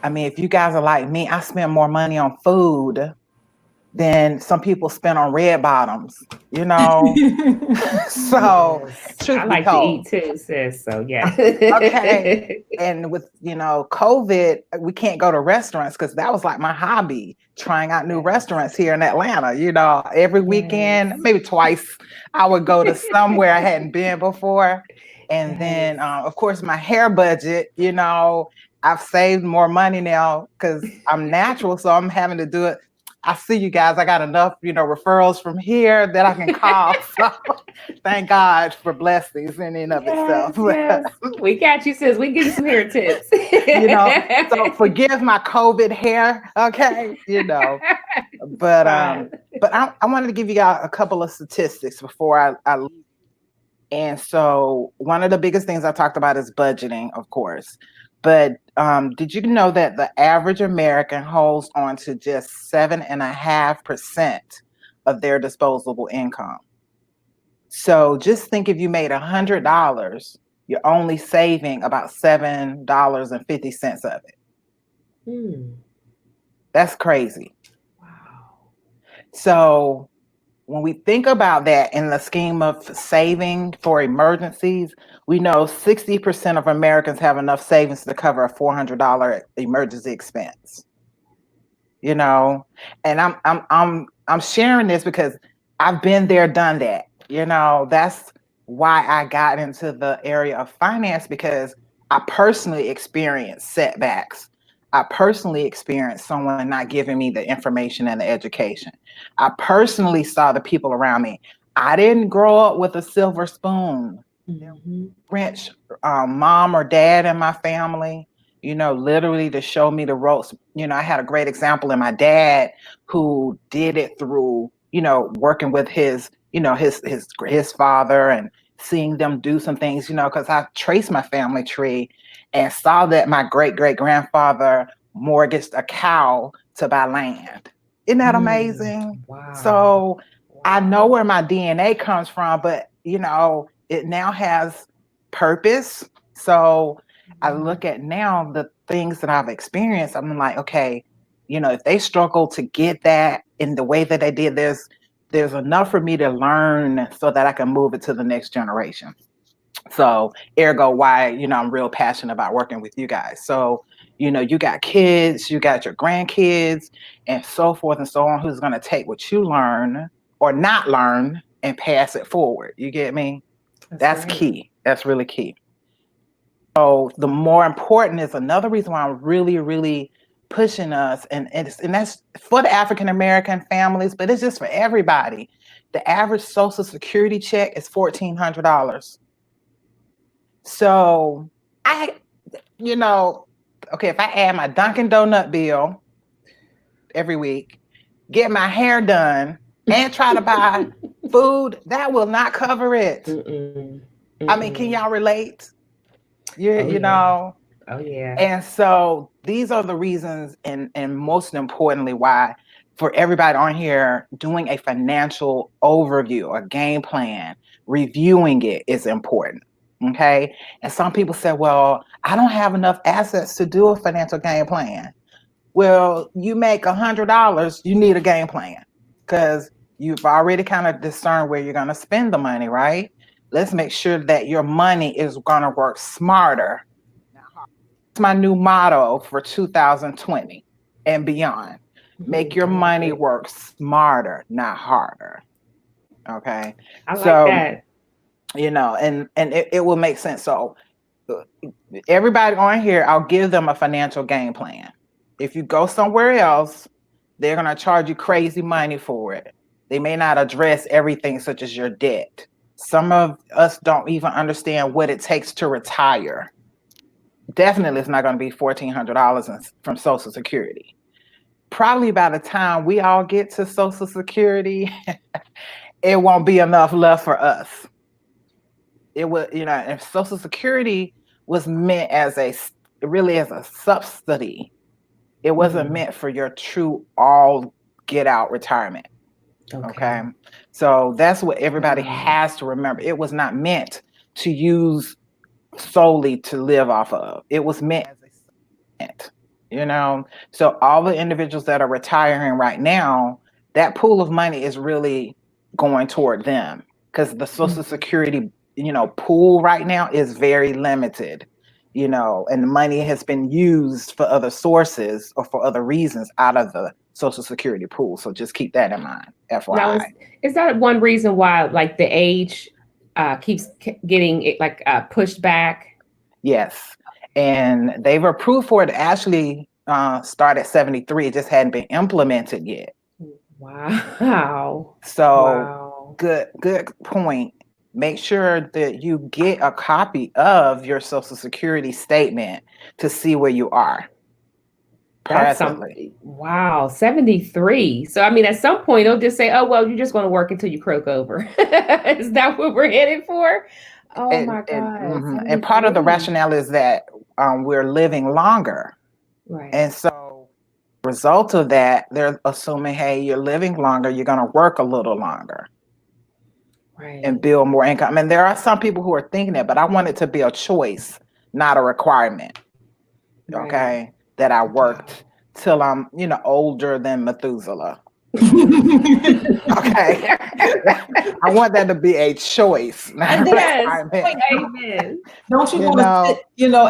I mean, if you guys are like me, I spend more money on food than some people spend on red bottoms, you know? So, Yes. I truth be like to told, eat too, sis. So yeah. okay. And with, COVID, we can't go to restaurants because that was like my hobby, trying out new Yes. restaurants here in Atlanta. Every weekend, Yes. maybe twice, I would go to somewhere I hadn't been before. And Yes. then, of course, my hair budget, I've saved more money now because I'm natural. So I'm having to do it. I see you guys. I got enough, referrals from here that I can call. So thank God for blessings in and of itself. Yes, yes. We got you, sis. We can give you some hair tips. So forgive my COVID hair, okay? But Fine. I wanted to give you guys a couple of statistics before I leave. And so one of the biggest things I talked about is budgeting, of course. But did you know that the average American holds on to just 7.5% of their disposable income? So just think if you made $100, you're only saving about $7.50 of it. Hmm. That's crazy. Wow. So when we think about that in the scheme of saving for emergencies, we know 60% of Americans have enough savings to cover a $400 emergency expense. You know, and I'm sharing this because I've been there, done that. You know, that's why I got into the area of finance, because I personally experienced setbacks. I personally experienced someone not giving me the information and the education. I personally saw the people around me. I didn't grow up with a silver spoon. Mm-hmm. Rich mom or dad in my family, you know, literally to show me the ropes. You know, I had a great example in my dad who did it through, you know, working with his, you know, his father and seeing them do some things, you know, because I traced my family tree and saw that my great great grandfather mortgaged a cow to buy land. Isn't that amazing? Wow. So I know Wow. where my DNA comes from, but you know, it now has purpose. So I look at now the things that I've experienced. I'm like, okay, you know, if they struggle to get that in the way that they did, there's enough for me to learn so that I can move it to the next generation. So ergo why, you know, I'm real passionate about working with you guys. So, you know, you got kids, you got your grandkids, and so forth and so on, who's going to take what you learn or not learn and pass it forward. You get me? That's right. key. That's really key. So the more important is another reason why I'm really, really pushing us, and that's for the African American families, but it's just for everybody. The average Social Security check is $1,400. So I, you know, okay, if I add my Dunkin' Donut bill every week, get my hair done, and try to buy food, that will not cover it. Mm-mm. I mean, can Mm-mm. y'all relate? Oh You yeah. know, Oh yeah. and so these are the reasons, and most importantly, why for everybody on here, doing a financial overview, a game plan, reviewing it is important. Okay. And some people say, well, I don't have enough assets to do a financial game plan. Well, you make $100, you need a game plan because you've already kind of discerned where you're going to spend the money, right? Let's make sure that your money is going to work smarter. That's my new motto for 2020 and beyond. Make your I like money it. work smarter, not harder. Okay. I like So, that. you know, and it will make sense. So everybody on here, I'll give them a financial game plan. If you go somewhere else, they're going to charge you crazy money for it. They may not address everything, such as your debt. Some of us don't even understand what it takes to retire. Definitely, it's not going to be $1,400 from Social Security. Probably by the time we all get to Social Security, it won't be enough left for us. It would, you know, if Social Security was meant as really as a subsidy, it wasn't meant for your true all get out retirement. Okay. So that's what everybody has to remember. It was not meant to use solely to live off of. It was meant as a supplement, you know. So all the individuals that are retiring right now, that pool of money is really going toward them because the Social Security, you know, pool right now is very limited, you know, and the money has been used for other sources or for other reasons out of the Social Security pool. So just keep that in mind, Now, FYI. is that one reason why, like, the age keeps getting it like pushed back? Yes. And they've approved for it to actually start at 73. It just hadn't been implemented yet. Wow. So Wow. good point. Make sure that you get a copy of your Social Security statement to see where you are. That's presently. something. Wow, 73. So I mean, at some point they'll just say, "Oh well, you're just going to work until you croak over." Is that what we're headed for? Oh my God, And part of the 73. rationale is that we're living longer. Right, And so, result of that, they're assuming, hey, you're living longer, you're going to work a little longer and right, build more income. And there are some people who are thinking that, but I want it to be a choice, not a requirement. right. Okay. That I Wow. worked till I'm, older than Methuselah. And Okay. I want that to be a choice, not a then at Yes. some requirement. point, Amen. don't you You want to know, sit,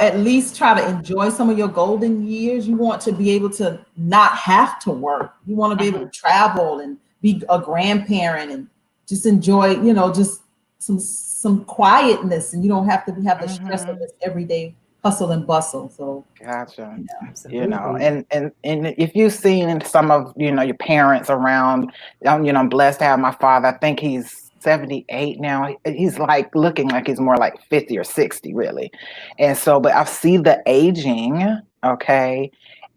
at least try to enjoy some of your golden years? You want to be able to not have to work. You want to be able to travel and be a grandparent and just enjoy, just some quietness, and you don't have to have the stress of this everyday hustle and bustle. So, Gotcha. Absolutely. And if you've seen some of your parents around, I'm blessed to have my father. I think he's 78 now. He's like looking like he's more like 50 or 60 really. And so, but I've seen the aging, okay,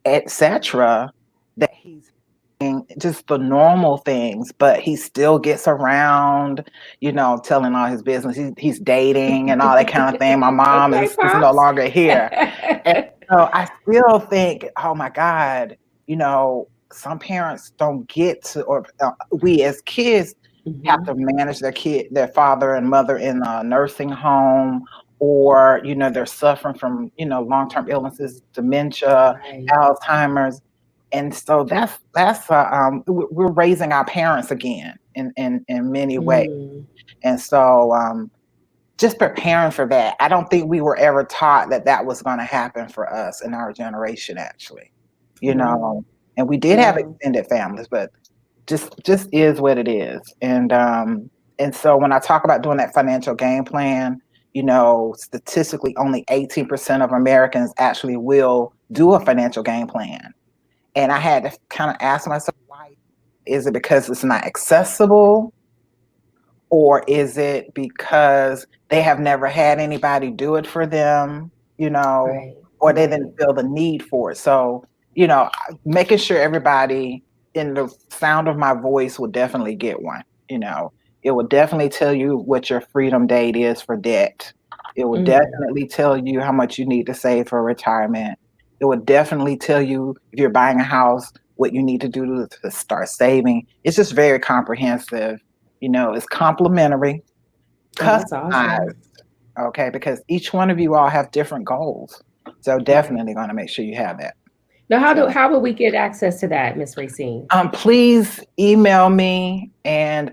etc., that he's doing just the normal things, but he still gets around, telling all his business. He's dating and all that kind of thing. My mom Okay, is no pops. longer here. And so I still think, oh my God, some parents don't get to, or we as kids have to manage their father and mother in a nursing home, or, they're suffering from, long-term illnesses, dementia, Right. Alzheimer's. And so we're raising our parents again in many ways. Mm, And so, just preparing for that. I don't think we were ever taught that that was going to happen for us in our generation, actually. wow. And we did have Wow. extended families, but just is what it is. And so when I talk about doing that financial game plan, statistically only 18% of Americans actually will do a financial game plan. And I had to kind of ask myself, why? Is it because it's not accessible? Or is it because they have never had anybody do it for them, Right. or they Right. didn't feel the need for it? So, making sure everybody in the sound of my voice will definitely get one. It will definitely tell you what your freedom date is for debt. It will Mm, definitely tell you how much you need to save for retirement. It will definitely tell you if you're buying a house, what you need to do to start saving. It's just very comprehensive. It's complimentary, oh, that's awesome. customized, okay, because each one of you all have different goals. So Right. definitely going to make sure you have that. Now, So how will we get access to that, Miss Racine? please email me and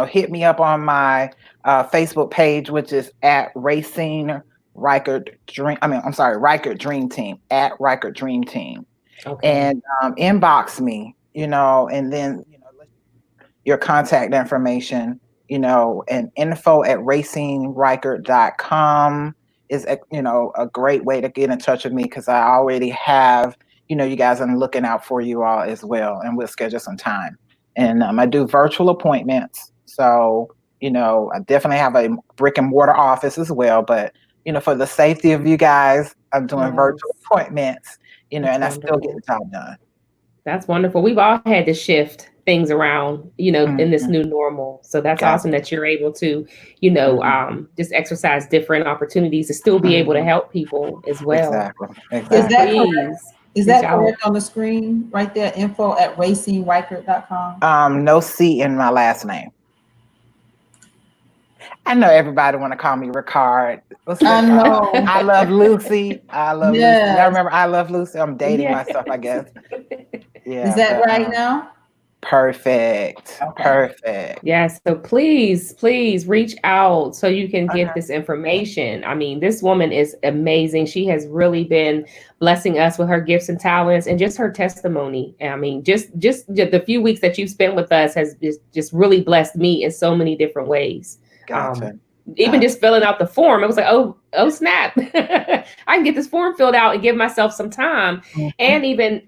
hit me up on my Facebook page, which is at Racine Reichert Dream. I'm sorry, Reichert Dream Team, at Reichert Dream Team, Okay. and inbox me, and then your contact information, and info@racinreichert.com is a great way to get in touch with me, because I already have, you guys, I'm looking out for you all as well, and we'll schedule some time. And I do virtual appointments. So, I definitely have a brick and mortar office as well, but for the safety of you guys, I'm doing virtual Yes. appointments, That's and I still get wonderful. the job done. That's wonderful. We've all had to shift things around, in this Mhm. new normal. So that's awesome Gotcha. that you're able to, Mhm. just exercise different opportunities to still be able to Mhm. help people as well. Exactly. So is that Exactly. correct? please Is reach that out. correct on the screen right there? info@racinreichert.com. No C in my last name. I know everybody want to call me Ricard. What's I Ricard? know. I love Lucy. I love Lucy. Y'all Yes. remember I love Lucy? I'm dating Yes. myself, I guess. Is Yeah, that but right now? perfect. Okay. Perfect. Yes. So please reach out so you can get Okay. this information. I mean, this woman is amazing. She has really been blessing us with her gifts and talents and just her testimony. I mean, just the few weeks that you've spent with us has just really blessed me in so many different ways. Um, Gotcha. even Gotcha. just filling out the form, it was like, oh snap. I can get this form filled out and give myself some time. Mhm. And even,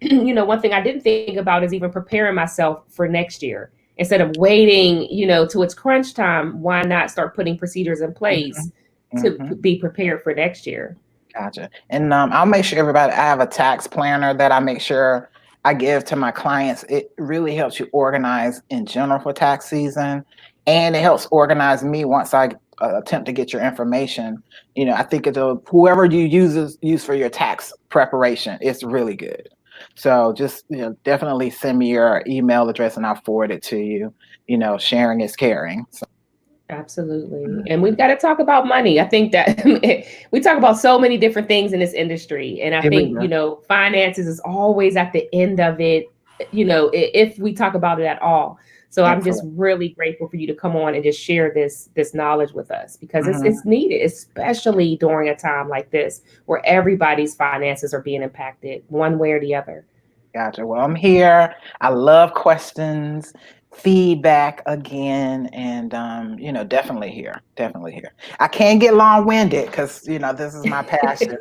one thing I didn't think about is even preparing myself for next year. Instead of waiting, to its crunch time, why not start putting procedures in place Mhm. to Mhm. be prepared for next year? Gotcha. And I'll make sure everybody, I have a tax planner that I make sure I give to my clients. It really helps you organize in general for tax season. And it helps organize me once I attempt to get your information. I think whoever you use for your tax preparation, it's really good. So just, definitely send me your email address and I'll forward it to you. Sharing is caring. So. Absolutely. And we've got to talk about money. I think that we talk about so many different things in this industry. And I think, finances is always at the end of it, if we talk about it at all. So I'm just really grateful for you to come on and just share this knowledge with us, because it's needed, especially during a time like this where everybody's finances are being impacted one way or the other. Gotcha. Well, I'm here. I love questions, feedback again, and definitely here. Definitely here. I can't get long-winded because this is my passion.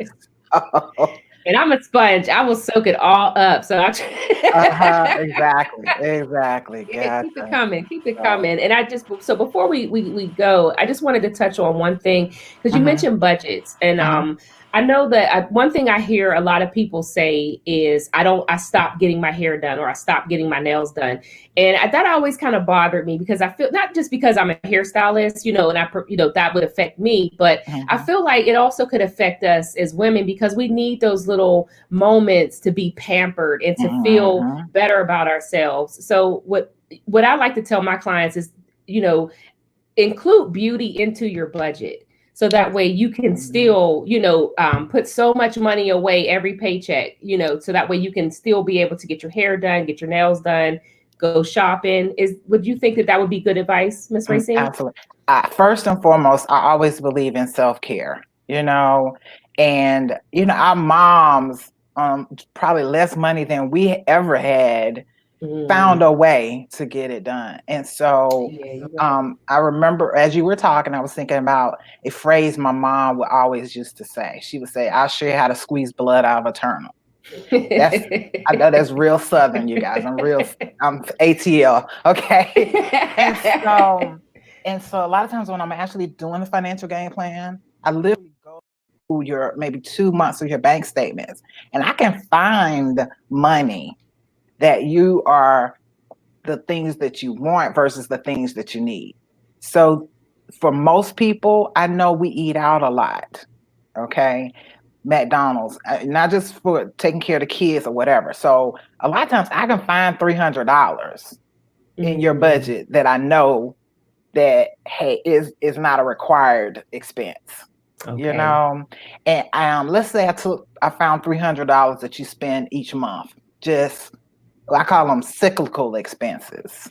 And I'm a sponge. I will soak it all up. So exactly. Gotcha. Keep it coming. Keep it coming. And so before we go, I just wanted to touch on one thing, because you mentioned budgets. And I know that one thing I hear a lot of people say is I stopped getting my hair done, or I stopped getting my nails done. And that always kind of bothered me, because I feel, not just because I'm a hairstylist, and that would affect me, but I feel like it also could affect us as women, because we need those little moments to be pampered and to feel better about ourselves. So what I like to tell my clients is, include beauty into your budget. So that way you can still, put so much money away every paycheck, so that way you can still be able to get your hair done, get your nails done, go shopping. Would you think that would be good advice, Ms. Racine? Absolutely. First and foremost, I always believe in self-care, and, our moms, probably less money than we ever had, found a way to get it done. And so I remember as you were talking, I was thinking about a phrase my mom would always used to say. She would say, "I'll show you how to squeeze blood out of a turnip." I know that's real Southern, you guys. I'm ATL. Okay. And so a lot of times when I'm actually doing the financial game plan, I literally go through your maybe 2 months of your bank statements, and I can find money that you are the things that you want versus the things that you need. So for most people, I know we eat out a lot. Okay. McDonald's, not just for taking care of the kids or whatever. So a lot of times I can find $300 in your budget that I know that, hey, is not a required expense. Okay. And let's say I found $300 that you spend each month. I call them cyclical expenses.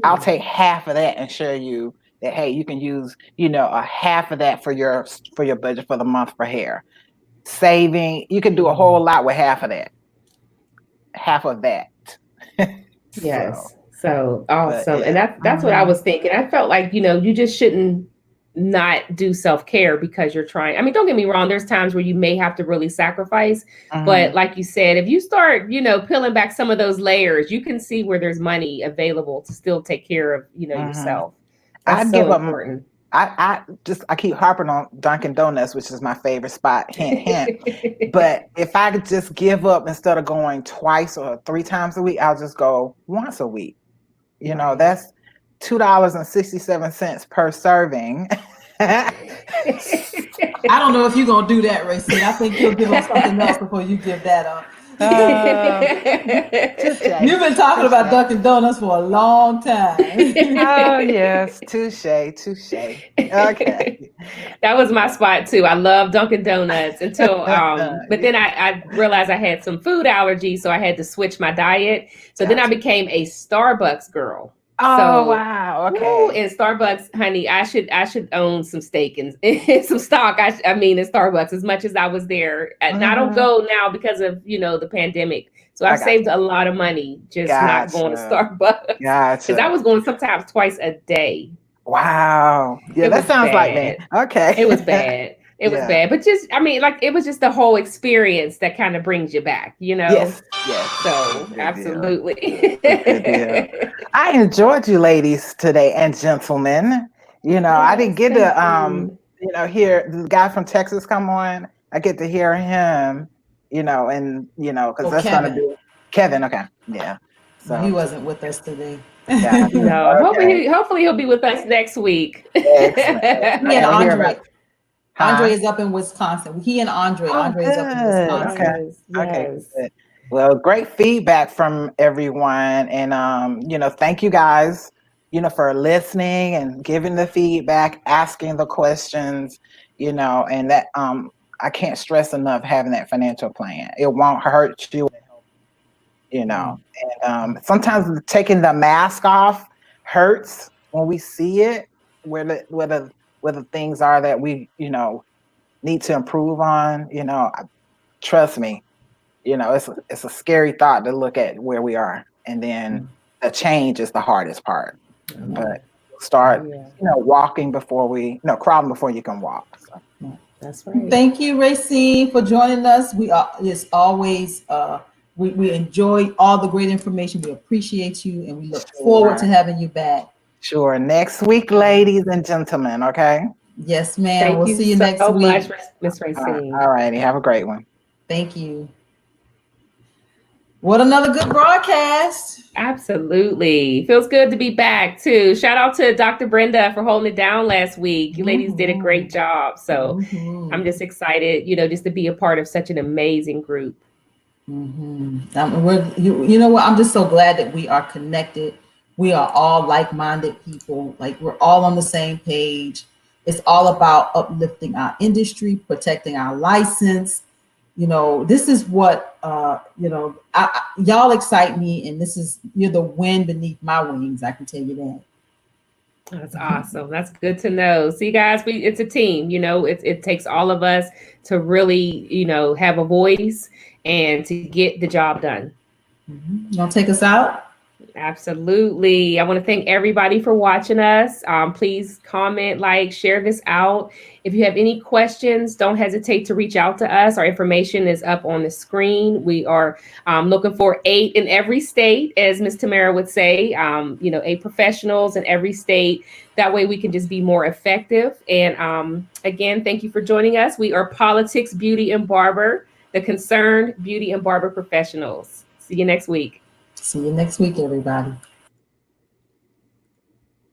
I'll take half of that and show you that, hey, you can use, a half of that for your budget for the month for hair. Saving, you can do a whole lot with half of that. Yes. So awesome. And that's what I was thinking. I felt like, you just shouldn't not do self-care because you're trying. I mean, don't get me wrong, there's times where you may have to really sacrifice, but like you said, if you start, peeling back some of those layers, you can see where there's money available to still take care of, yourself. That's so important. I keep harping on Dunkin' Donuts, which is my favorite spot, hint, hint. But if I could just give up, instead of going twice or 3 times a week, I'll just go once a week. That's $2.67 per serving. I don't know if you're gonna do that, Racine. I think you'll give up something else before you give that up. You've been talking about Dunkin' Donuts for a long time. Oh yes, touche. Okay, that was my spot too. I love Dunkin' Donuts until, but then I realized I had some food allergies, so I had to switch my diet. So then I became a Starbucks girl. Oh, so, wow. Okay. In Starbucks, honey, I should own some stake and some stock. In Starbucks, as much as I was there. And I don't go now because of, the pandemic. So I saved a lot of money just not going to Starbucks. Gotcha. Because I was going sometimes twice a day. Wow. Yeah, that sounds like me. Okay. It was bad. It was bad, but it was just the whole experience that kind of brings you back, Yes. So Good absolutely. Good deal. I enjoyed you ladies today and gentlemen. I didn't get to hear the guy from Texas come on. I get to hear him, and because that's going to Kevin. be Kevin. Okay, yeah. No, he So wasn't with us today. yeah, No, okay, hopefully he'll be with us next week. excellent. He I and got to hear about. Andre. Andre Huh? is up in Wisconsin. He and Andre. Oh, Andre is up in good. Okay. Wisconsin. Yes, Okay, yes. good. Well, great feedback from everyone. And thank you guys, for listening and giving the feedback, asking the questions, and that I can't stress enough having that financial plan. It won't hurt you. And sometimes taking the mask off hurts when we see it, where the things are that we, need to improve on, trust me, it's a scary thought to look at where we are, and then the change is the hardest part. But start, Yeah, walking before crawling before you can walk. So. that's right. Thank you, Racine, for joining us. We are it's always we enjoy all the great information. We appreciate you, and we look forward to having you back. Sure. Next week, ladies and gentlemen. Okay. Yes, ma'am. Thank We'll you see you so next much, week. Miss Racine. All righty. Have a great one. Thank you. What another good broadcast. Absolutely. Feels good to be back too. Shout out to Dr. Brenda for holding it down last week. You ladies did a great job. So I'm just excited, just to be a part of such an amazing group. You know what? I'm just so glad that we are connected. We are all like-minded people. Like we're all on the same page. It's all about uplifting our industry, protecting our license. This is what y'all excite me, and you're the wind beneath my wings. I can tell you that. That's awesome. That's good to know. See, guys, it's a team. It takes all of us to really, have a voice and to get the job done. You want to take us out? Absolutely. I want to thank everybody for watching us. Please comment, share this out. If you have any questions, don't hesitate to reach out to us. Our information is up on the screen. We are looking for 8 in every state, as Ms. Tamara would say, 8 professionals in every state. That way we can just be more effective. And again, thank you for joining us. We are Politics, Beauty, and Barber, the Concerned Beauty and Barber Professionals. See you next week. See you next week, everybody.